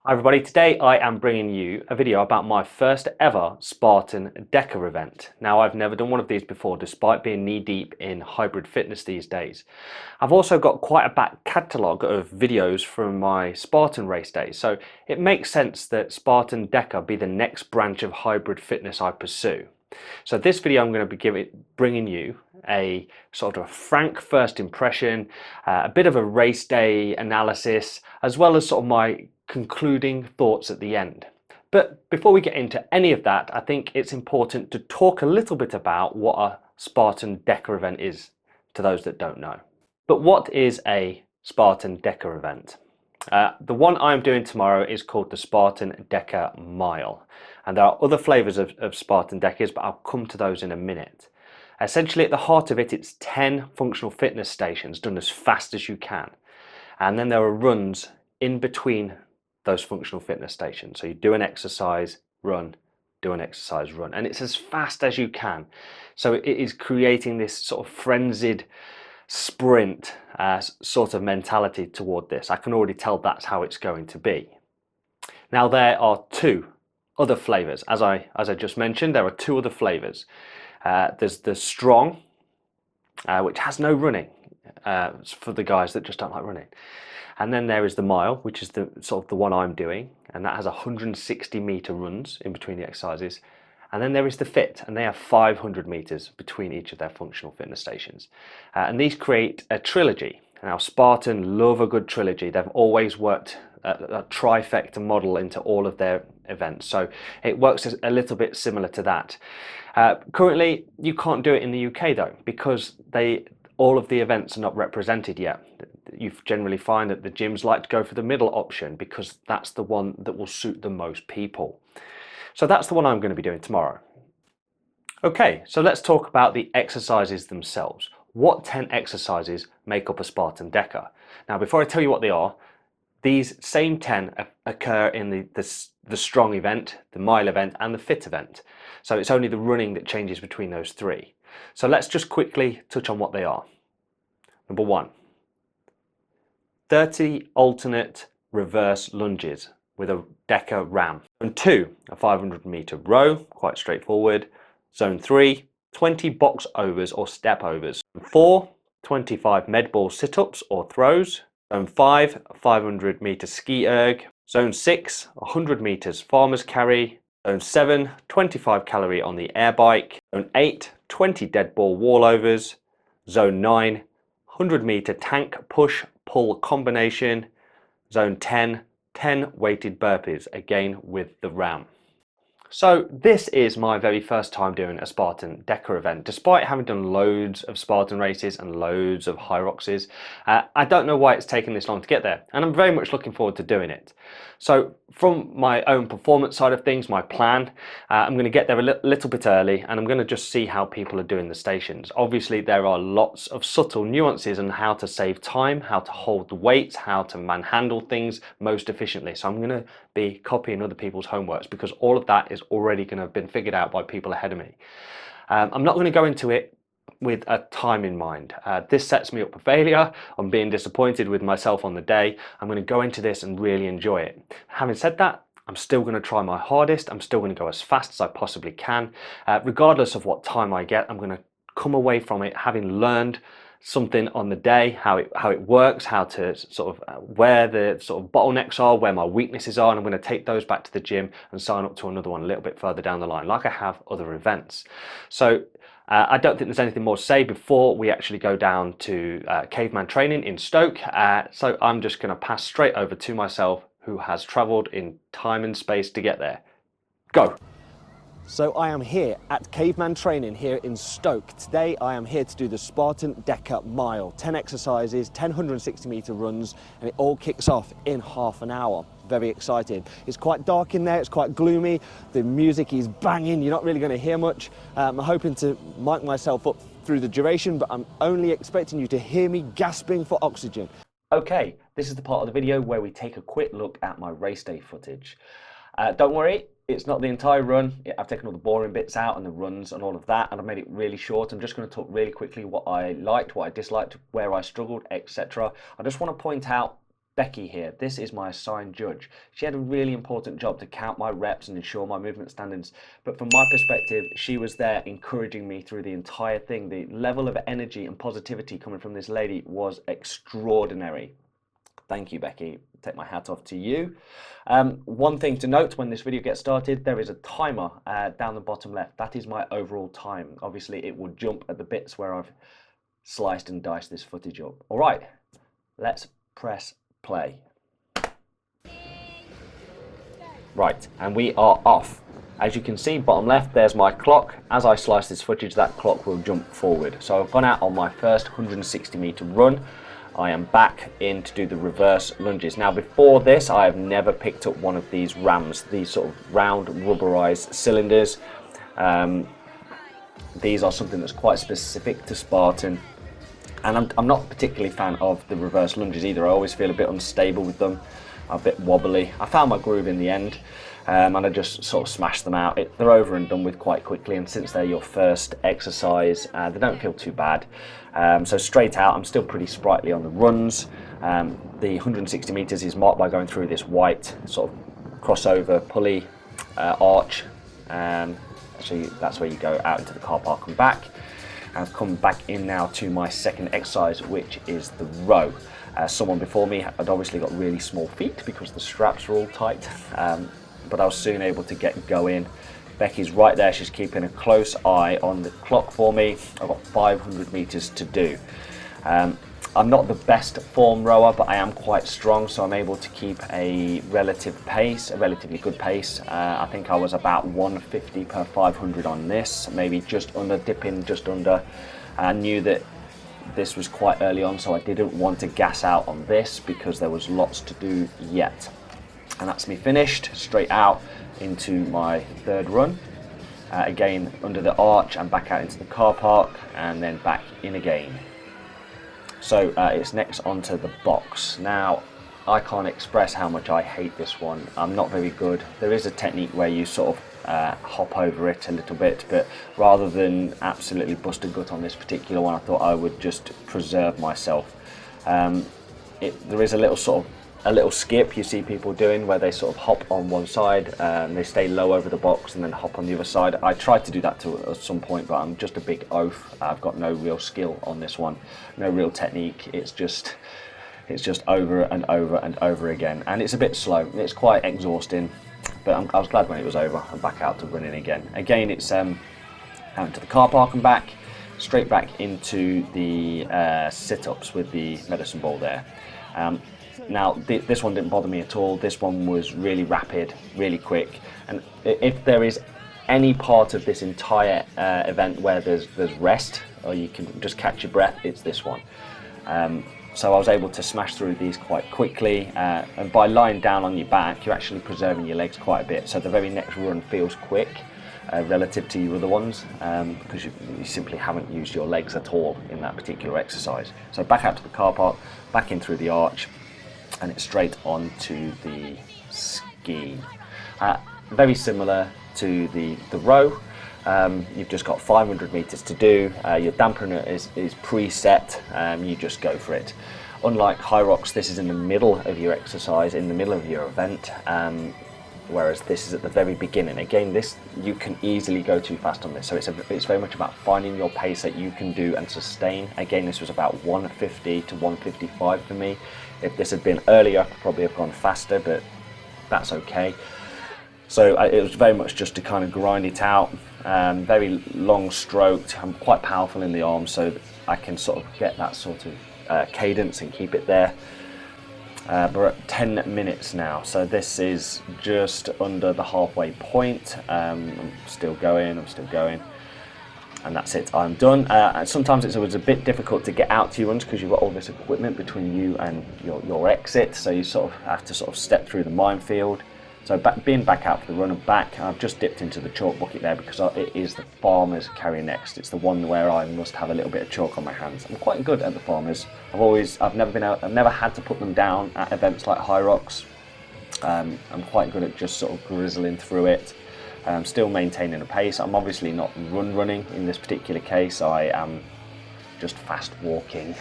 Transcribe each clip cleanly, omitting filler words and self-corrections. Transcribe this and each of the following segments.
Hi everybody, today I am bringing you a video about my first ever Spartan DEKA event. Now, I've never done one of these before despite being knee deep in hybrid fitness these days. I've also got quite a back catalogue of videos from my Spartan race days, so it makes sense that Spartan DEKA be the next branch of hybrid fitness I pursue. So this video I'm going to be bringing you a sort of frank first impression, a bit of a race day analysis, as well as sort of my concluding thoughts at the end. But before we get into any of that, I think it's important to talk a little bit about what a Spartan DEKA event is to those that don't know. But what is a Spartan DEKA event? The one I'm doing tomorrow is called the Spartan DEKA Mile. And there are other flavours of Spartan DEKAs, but I'll come to those in a minute. Essentially, at the heart of it, it's 10 functional fitness stations done as fast as you can. And then there are runs in between those functional fitness stations. So you do an exercise, run, do an exercise, run. And it's as fast as you can. So it is creating this sort of frenzied sprint sort of mentality toward this. I can already tell that's how it's going to be. Now, there are two other flavors. As I just mentioned, there are two other flavors. There's the strong, which has no running, for the guys that just don't like running. And then there is the mile, which is the sort of the one I'm doing, and that has 160 meter runs in between the exercises. And then there is the fit, and they have 500 meters between each of their functional fitness stations. And these create a trilogy. Now, Spartan love a good trilogy. They've always worked a trifecta model into all of their events. So it works a little bit similar to that. Currently, you can't do it in the UK though, because all of the events are not represented yet. You generally find that the gyms like to go for the middle option because that's the one that will suit the most people. So that's the one I'm going to be doing tomorrow. Okay, so let's talk about the exercises themselves. What 10 exercises make up a Spartan DEKA? Now, before I tell you what they are, these same 10 occur in the strong event, the mile event, and the fit event. So it's only the running that changes between those three. So let's just quickly touch on what they are. Number 1, 30 alternate reverse lunges with a DEKA ram. Zone 2, a 500 meter row, quite straightforward. Zone 3, 20 box overs or step overs. Zone 4, 25 med ball sit-ups or throws. Zone 5, a 500 meter ski erg. Zone 6, 100 meters farmer's carry. Zone 7, 25 calorie on the air bike. Zone 8, 20 dead ball wall overs. Zone 9, 100 meter tank push pull combination. Zone 10, 10 weighted burpees, again with the ram. So this is my very first time doing a Spartan DEKA event, despite having done loads of Spartan races and loads of Hyroxes. I don't know why it's taken this long to get there, and I'm very much looking forward to doing it. So from my own performance side of things, my plan, I'm going to get there a little bit early, and I'm going to just see how people are doing the stations. Obviously, there are lots of subtle nuances on how to save time, how to hold the weights, how to manhandle things most efficiently. So I'm going to be copying other people's homeworks because all of that is already going to have been figured out by people ahead of me. I'm not going to go into it with a time in mind. This sets me up for failure. I'm being disappointed with myself on the day. I'm going to go into this and really enjoy it. Having said that, I'm still going to try my hardest. I'm still going to go as fast as I possibly can. Regardless of what time I get, I'm going to come away from it having learned something on the day, how it works, how to sort of where the sort of bottlenecks are, where my weaknesses are, and I'm going to take those back to the gym and sign up to another one a little bit further down the line, like I have other events. So I don't think there's anything more to say before we actually go down to caveman training in Stoke. So I'm just going to pass straight over to myself, who has travelled in time and space to get there. Go. So I am here at Caveman Training here in Stoke. Today I am here to do the Spartan DEKA Mile. 10 exercises, 10 160 meter runs, and it all kicks off in half an hour. Very excited. It's quite dark in there, it's quite gloomy. The music is banging, you're not really going to hear much. I'm hoping to mic myself up through the duration, but I'm only expecting you to hear me gasping for oxygen. Okay, this is the part of the video where we take a quick look at my race day footage. Don't worry, it's not the entire run. I've taken all the boring bits out and the runs and all of that, and I've made it really short. I'm just going to talk really quickly what I liked, what I disliked, where I struggled, etc. I just want to point out Becky here, this is my assigned judge. She had a really important job to count my reps and ensure my movement standards, but from my perspective, she was there encouraging me through the entire thing. The level of energy and positivity coming from this lady was extraordinary. Thank you, Becky. Take my hat off to you. One thing to note when this video gets started, there is a timer down the bottom left. That is my overall time. Obviously, it will jump at the bits where I've sliced and diced this footage up. All right, let's press play. Right, and we are off. As you can see, bottom left, there's my clock. As I slice this footage, that clock will jump forward. So I've gone out on my first 160-meter run. I am back in to do the reverse lunges. Now, before this, I have never picked up one of these rams, these sort of round rubberized cylinders. These are something that's quite specific to Spartan. And I'm not particularly a fan of the reverse lunges either. I always feel a bit unstable with them, a bit wobbly. I found my groove in the end, and I just sort of smashed them out. They're over and done with quite quickly, and since they're your first exercise, they don't feel too bad. So straight out, I'm still pretty sprightly on the runs. The 160 meters is marked by going through this white sort of crossover pulley arch. Actually, that's where you go out into the car park and back. I've come back in now to my second exercise, which is the row. Someone before me had obviously got really small feet because the straps were all tight, but I was soon able to get going. Becky's right there, she's keeping a close eye on the clock for me. I've got 500 meters to do. I'm not the best form rower, but I am quite strong, so I'm able to keep a relatively good pace. I think I was about 150 per 500 on this, maybe just under, dipping just under. I knew that this was quite early on, so I didn't want to gas out on this because there was lots to do yet. And that's me finished, straight out into my third run. Again, under the arch and back out into the car park, and then back in again. So it's next onto the box. Now, I can't express how much I hate this one. I'm not very good. There is a technique where you sort of hop over it a little bit, but rather than absolutely bust a gut on this particular one, I thought I would just preserve myself. There is a little skip you see people doing where they sort of hop on one side, they stay low over the box and then hop on the other side. I tried to do that at some point, but I'm just a big oaf. I've got no real skill on this one, no real technique. It's just over and over and over again, and it's a bit slow. It's quite exhausting, but I was glad when it was over and back out to running again. Again, it's out into the car park and back, straight back into the sit-ups with the medicine ball there. Now, this one didn't bother me at all. This one was really rapid, really quick. And if there is any part of this entire event where there's rest, or you can just catch your breath, it's this one. So I was able to smash through these quite quickly. And by lying down on your back, you're actually preserving your legs quite a bit. So the very next run feels quick relative to your other ones, because you simply haven't used your legs at all in that particular exercise. So back out to the car park, back in through the arch, and it's straight onto the ski. Very similar to the row. You've just got 500 meters to do. Your dampener is preset. You just go for it. Unlike Hyrox, this is in the middle of your exercise, in the middle of your event, whereas this is at the very beginning. Again, this you can easily go too fast on this, so it's very much about finding your pace that you can do and sustain. Again, this was about 150 to 155 for me. If this had been earlier, I could probably have gone faster, but that's okay. So it was very much just to kind of grind it out. Very long stroked. I'm quite powerful in the arms, so I can sort of get that sort of cadence and keep it there. We're at 10 minutes now, so this is just under the halfway point. I'm still going, and that's it, I'm done. And sometimes it was a bit difficult to get out to your runs because you've got all this equipment between you and your exit, so you sort of have to sort of step through the minefield. So being back out for the run and back, I've just dipped into the chalk bucket there because it is the farmer's carry next. It's the one where I must have a little bit of chalk on my hands. I'm quite good at the farmers. I've never had to put them down at events like Hyrox. I'm quite good at just sort of grizzling through it. Still maintaining a pace. I'm obviously not running in this particular case. I am just fast walking.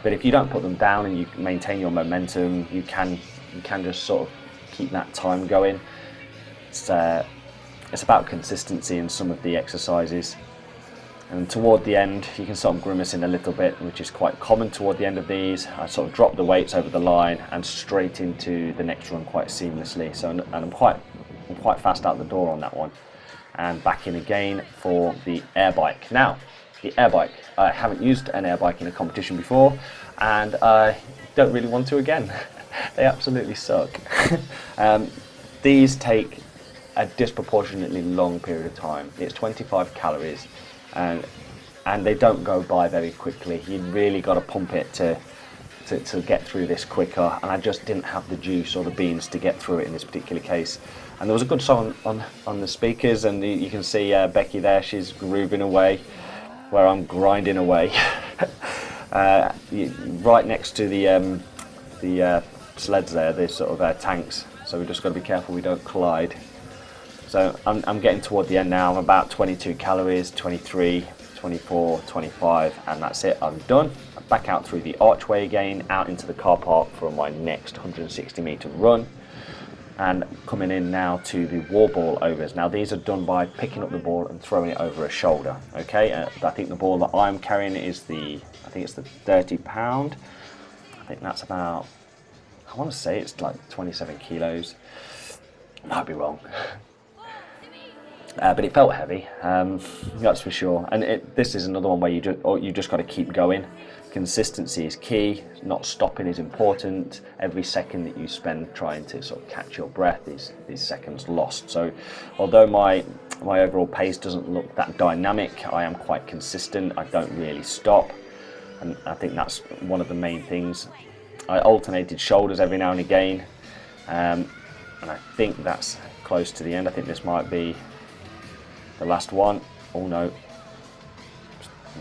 But if you don't put them down and you maintain your momentum, you can just sort of keep that time going. It's about consistency in some of the exercises. And toward the end, you can start grimacing a little bit, which is quite common toward the end of these. I sort of drop the weights over the line and straight into the next run quite seamlessly. So, and I'm quite fast out the door on that one. And back in again for the air bike. Now, the air bike. I haven't used an air bike in a competition before, and I don't really want to again. They absolutely suck. These take a disproportionately long period of time. It's 25 calories. And they don't go by very quickly. You really got to pump it to get through this quicker, and I just didn't have the juice or the beans to get through it in this particular case. And there was a good song on the speakers, and you can see Becky there, she's grooving away where I'm grinding away. Right next to the sleds there, the sort of tanks, so we've just got to be careful we don't collide. So I'm getting toward the end now. I'm about 22 calories, 23, 24, 25, and that's it. I'm done. I'm back out through the archway again, out into the car park for my next 160 meter run. And coming in now to the wall ball overs. Now these are done by picking up the ball and throwing it over a shoulder. Okay, I think the ball that I'm carrying is I think it's the 30 pound. I think that's about, I want to say it's like 27 kilos. Might be wrong. But it felt heavy, that's for sure. And this is another one where you just got to keep going. Consistency is key. Not stopping is important. Every second that you spend trying to sort of catch your breath is seconds lost. So, although my overall pace doesn't look that dynamic, I am quite consistent. I don't really stop, and I think that's one of the main things. I alternated shoulders every now and again, and I think that's close to the end. I think this might be the last one. Oh no,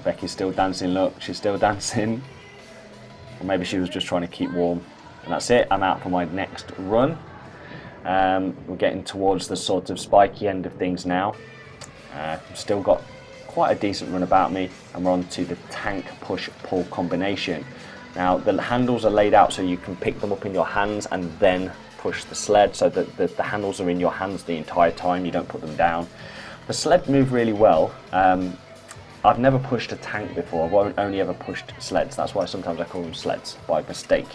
Becky's still dancing. Look, she's still dancing. Or maybe she was just trying to keep warm. And that's it. I'm out for my next run. We're getting towards the sort of spiky end of things now. Still got quite a decent run about me, and we're on to the tank push pull combination. Now the handles are laid out so you can pick them up in your hands and then push the sled, so that the handles are in your hands the entire time. You don't put them down. The sled move really well. I've never pushed a tank before. I've only ever pushed sleds. That's why sometimes I call them sleds by mistake.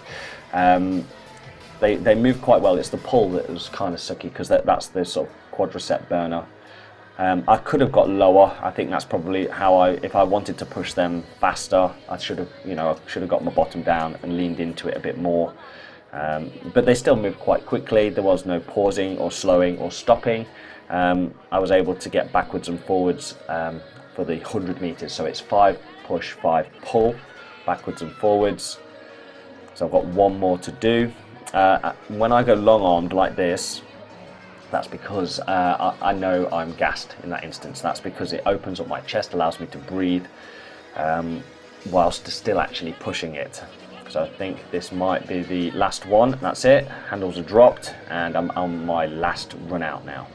They move quite well. It's the pull that was kind of sucky, because that's the sort of quadricep burner. I could have got lower. I think that's probably how if I wanted to push them faster, I should have got my bottom down and leaned into it a bit more. But they still move quite quickly. There was no pausing or slowing or stopping. I was able to get backwards and forwards for the 100 meters. So it's 5 push, 5 pull, backwards and forwards. So I've got one more to do. When I go long armed like this, that's because I know I'm gassed in that instance. That's because it opens up my chest, allows me to breathe whilst still actually pushing it. So I think this might be the last one. That's it. Handles are dropped, and I'm on my last run out now.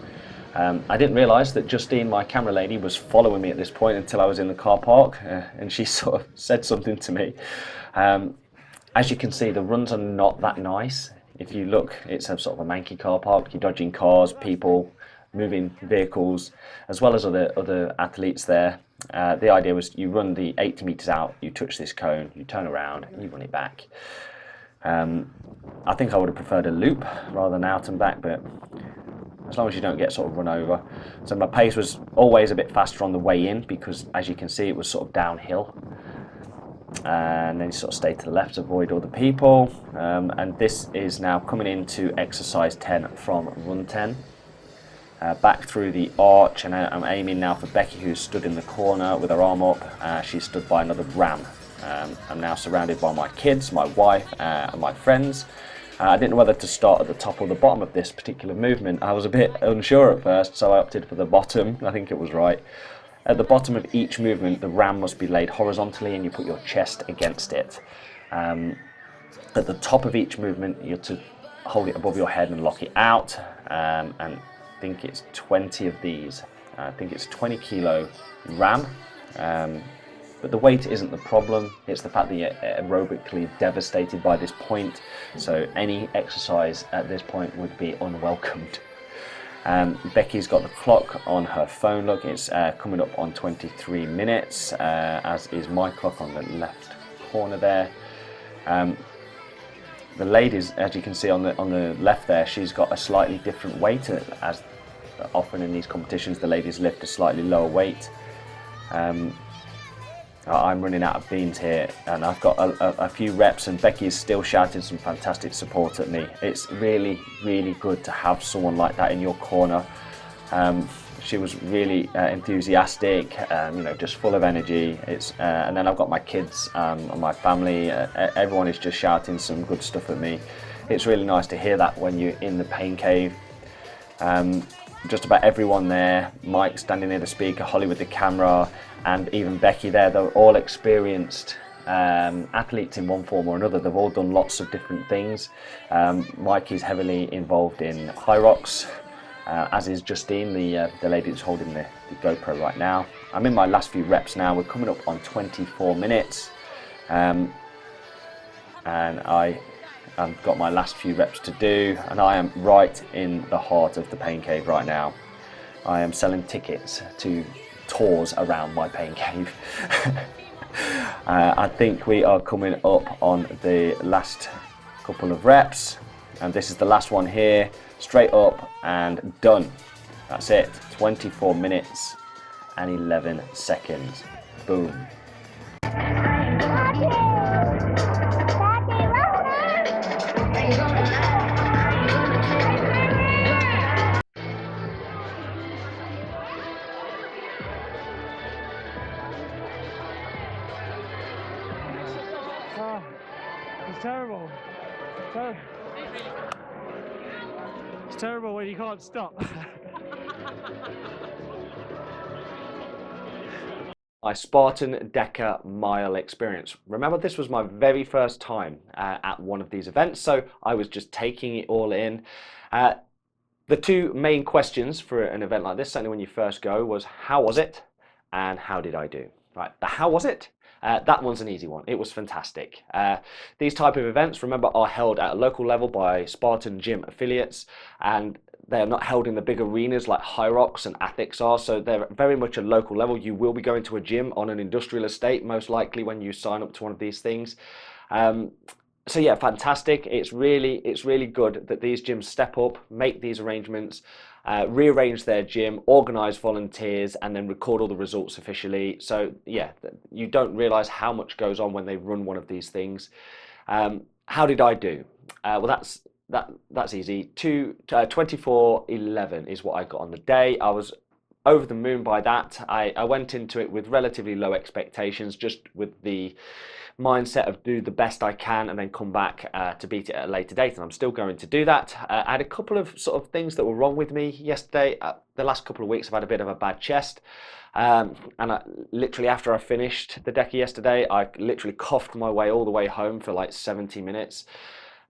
I didn't realise that Justine, my camera lady, was following me at this point until I was in the car park, and she sort of said something to me. As you can see, the runs are not that nice. If you look, it's a sort of a manky car park. You're dodging cars, people, moving vehicles, as well as other athletes there. The idea was you run the 80 metres out, you touch this cone, you turn around, and you run it back. I think I would have preferred a loop rather than out and back, but as long as you don't get sort of run over. So my pace was always a bit faster on the way in, because as you can see, it was sort of downhill. And then you sort of stay to the left to avoid all the people. And this is now coming into exercise 10 from run 10. Back through the arch, and I'm aiming now for Becky, who's stood in the corner with her arm up. She's stood by another ram. I'm now surrounded by my kids, my wife, and my friends. I didn't know whether to start at the top or the bottom of this particular movement. I was a bit unsure at first, so I opted for the bottom. I think it was right. At the bottom of each movement, the ram must be laid horizontally, and you put your chest against it. At the top of each movement, you're to hold it above your head and lock it out. And I think it's 20 of these. I think it's 20 kilo ram. But the weight isn't the problem, it's the fact that you're aerobically devastated by this point, so any exercise at this point would be unwelcomed. Becky's got the clock on her phone, look, it's coming up on 23 minutes, as is my clock on the left corner there. The ladies, as you can see on the left there, she's got a slightly different weight, as often in these competitions the ladies lift a slightly lower weight. I'm running out of beans here, and I've got a few reps, and Becky is still shouting some fantastic support at me. It's really, really good to have someone like that in your corner. She was really enthusiastic, you know, just full of energy. And then I've got my kids and my family. Everyone is just shouting some good stuff at me. It's really nice to hear that when you're in the pain cave. Just about everyone there, Mike standing near the speaker, Holly with the camera, and even Becky there, they're all experienced athletes in one form or another. They've all done lots of different things. Mike is heavily involved in Hyrox, as is Justine, the lady that's holding the GoPro right now. I'm in my last few reps now. We're coming up on 24 minutes, and I've got my last few reps to do, and I am right in the heart of the pain cave right now. I am selling tickets to tours around my pain cave. I think we are coming up on the last couple of reps, and this is the last one here. Straight up and done. That's it. 24 minutes and 11 seconds. Boom. Oh, it's terrible. It's terrible when you can't stop. My Spartan DEKA Mile experience. Remember, this was my very first time at one of these events, so I was just taking it all in. The two main questions for an event like this, certainly when you first go, was how was it and how did I do? Right, the how was it? That one's an easy one. It was fantastic. These type of events, remember, are held at a local level by Spartan gym affiliates, and they're not held in the big arenas like Hyrox and ATHX are, so they're very much a local level. You will be going to a gym on an industrial estate, most likely, when you sign up to one of these things. So yeah, fantastic. It's really good that these gyms step up, make these arrangements, rearrange their gym, organise volunteers, and then record all the results officially. So yeah, you don't realise how much goes on when they run one of these things. How did I do? Well, that's easy. 24:11 is what I got on the day. I was over the moon by that. I went into it with relatively low expectations, just with the mindset of do the best I can and then come back to beat it at a later date, and I'm still going to do that. I had a couple of sort of things that were wrong with me yesterday. The last couple of weeks I've had a bit of a bad chest, and literally after I finished the DEKA yesterday, I literally coughed my way all the way home for like 70 minutes.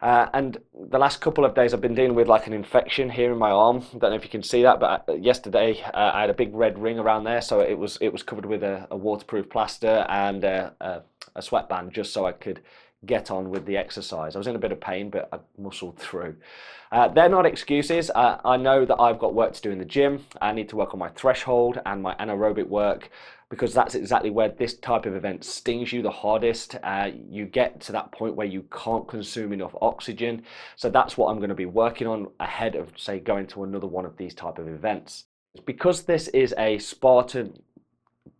And the last couple of days I've been dealing with like an infection here in my arm. I don't know if you can see that, but yesterday I had a big red ring around there, so it was covered with a waterproof plaster and a sweatband, just so I could get on with the exercise. I was in a bit of pain, but I muscled through. They're not excuses. I know that I've got work to do in the gym. I need to work on my threshold and my anaerobic work, because that's exactly where this type of event stings you the hardest. You get to that point where you can't consume enough oxygen. So that's what I'm going to be working on ahead of, say, going to another one of these type of events. Because this is a Spartan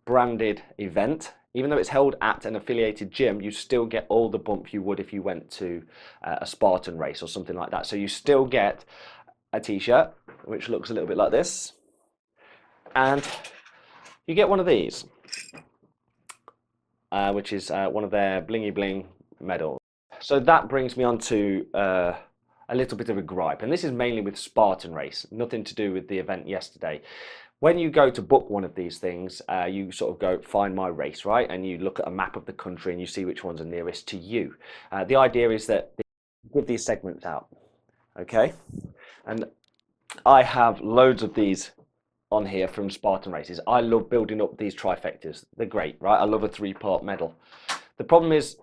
branded event, even though it's held at an affiliated gym, you still get all the bump you would if you went to a Spartan race or something like that. So you still get a t-shirt, which looks a little bit like this, and you get one of these, which is one of their blingy bling medals. So that brings me on to a little bit of a gripe, and this is mainly with Spartan race, nothing to do with the event yesterday. When you go to book one of these things, you sort of go find my race, right? And you look at a map of the country and you see which ones are nearest to you. The idea is that they give these segments out, okay? And I have loads of these on here from Spartan races. I love building up these trifectas. They're great, right? I love a 3-part medal. The problem is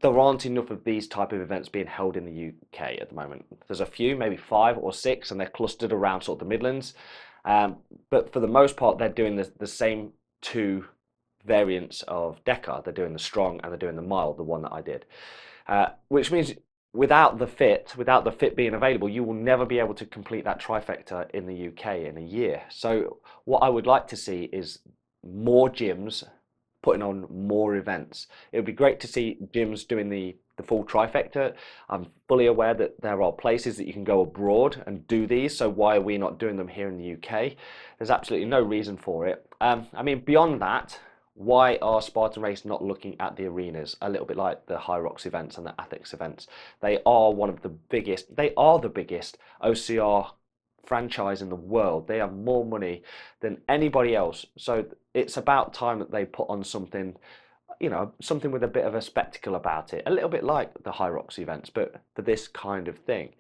there aren't enough of these type of events being held in the UK at the moment. There's a few, maybe 5 or 6, and they're clustered around sort of the Midlands. But for the most part, they're doing the same 2 variants of DEKA. They're doing the strong and they're doing the mile, the one that I did. Which means without the fit being available, you will never be able to complete that trifecta in the UK in a year. So what I would like to see is more gyms putting on more events. It would be great to see gyms doing the full trifecta. I'm fully aware that there are places that you can go abroad and do these, so why are we not doing them here in the UK? There's absolutely no reason for it. I mean, beyond that, why are Spartan Race not looking at the arenas? A little bit like the Hyrox events and the ATHX events. They are one of the biggest, they are the biggest OCR franchise in the world. They have more money than anybody else. So it's about time that they put on something, you know, something with a bit of a spectacle about it. A little bit like the Hyrox events, but for this kind of thing.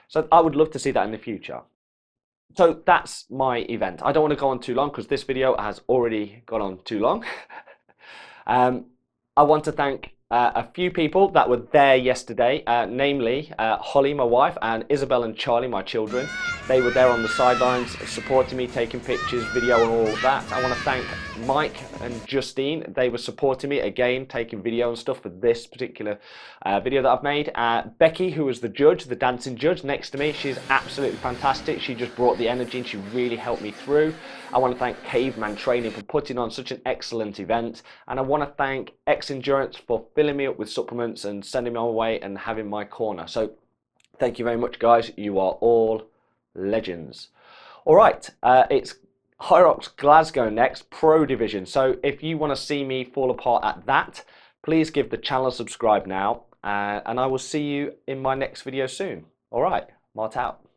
So I would love to see that in the future. So that's my event. I don't want to go on too long because this video has already gone on too long. I want to thank a few people that were there yesterday, namely Holly, my wife, and Isabel and Charlie, my children. They were there on the sidelines supporting me, taking pictures, video and all of that. I want to thank Mike and Justine. They were supporting me again, taking video and stuff for this particular video that I've made. Becky, who was the judge, the dancing judge next to me, she's absolutely fantastic. She just brought the energy and she really helped me through. I want to thank Caveman Training for putting on such an excellent event. And I want to thank X Endurance for filling me up with supplements and sending me on my way and having my corner. So thank you very much, guys. You are all legends. All right, it's Hyrox Glasgow next, Pro Division. So if you want to see me fall apart at that, please give the channel a subscribe now, and I will see you in my next video soon. All right, Mart out.